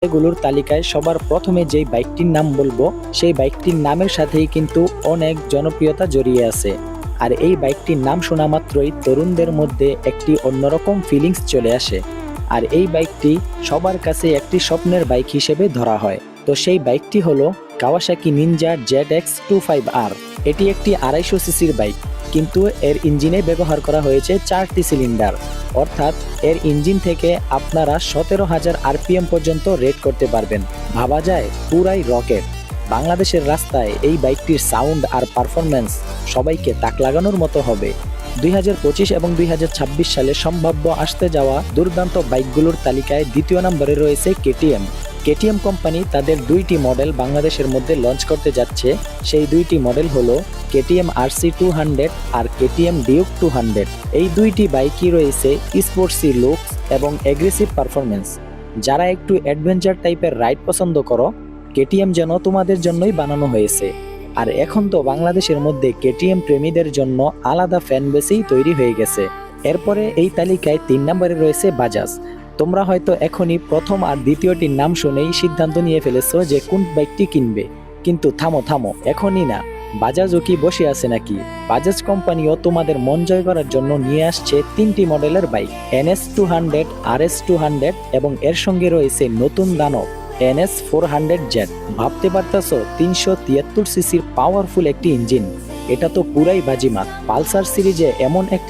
এগুলোর তালিকায় সবার প্রথমে যেই বাইকটির নাম বলবো সেই বাইকটির নামের সাথেই কিন্তু অনেক জনপ্রিয়তা জড়িয়ে আছে। আর এই বাইকটির নাম শোনা মাত্রই তরুণদের মধ্যে একটি অন্যরকম ফিলিংস চলে আসে। আর এই বাইকটি সবার কাছে একটি স্বপ্নের বাইক হিসেবে ধরা হয়। তো সেই বাইকটি হলো কাওয়াসাকি নিনজা ZX25R। এটি একটি 250 সিসির বাইক, কিন্তু এর ইঞ্জিনে ব্যবহার করা হয়েছে 4টি সিলিন্ডার। অর্থাৎ এর ইঞ্জিন থেকে আপনারা 17,000 RPM পর্যন্ত রেট করতে পারবেন। ভাবা যায় পুরাই রকেট। বাংলাদেশের রাস্তায় এই বাইকটির সাউন্ড আর পারফরম্যান্স সবাইকে তাক লাগানোর মতো হবে। 2025 এবং 2026 সালে সম্ভাব্য আসতে যাওয়া দুর্দান্ত বাইকগুলোর তালিকায় দ্বিতীয় নম্বরে রয়েছে কেটিএম। কেটিএম কোম্পানি তাদের 2টি মডেল বাংলাদেশের মধ্যে লঞ্চ করতে যাচ্ছে। সেই 2টি মডেল হলো কেটিএম RC200 আর কেটিএম ডিউক 200। এই 2টি বাইকই রয়েছে স্পোর্টসি লুকস এবং অ্যাগ্রেসিভ পারফরমেন্স। যারা একটু অ্যাডভেঞ্চার টাইপের রাইড পছন্দ করো, কেটিএম যেন তোমাদের জন্যই বানানো হয়েছে। আর এখন তো বাংলাদেশের মধ্যে কেটিএম প্রেমীদের জন্য আলাদা ফ্যান বেসই তৈরি হয়ে গেছে। এরপরে এই তালিকায় 3 নম্বরে রয়েছে বাজাজ। তোমরা হয়তো এখনই প্রথম আর দ্বিতীয়টির নাম শুনেই সিদ্ধান্ত নিয়ে ফেলেছো যে কোন বাইকটি কিনবে, কিন্তু থামো, এখনই না। বাজাজও কি বসে আছে নাকি? বাজাজ কোম্পানিও তোমাদের মন জয় করার জন্য নিয়ে আসছে 3টি মডেলের বাইক, NS200, RS200 এবং এর সঙ্গে রয়েছে নতুন দানব NS400Z। ভাবতে পারতেছো 373 সিসির পাওয়ারফুল একটি ইঞ্জিন, এটা তো পুরাই বাজিমাত। পালসার সিরিজে এমন একটি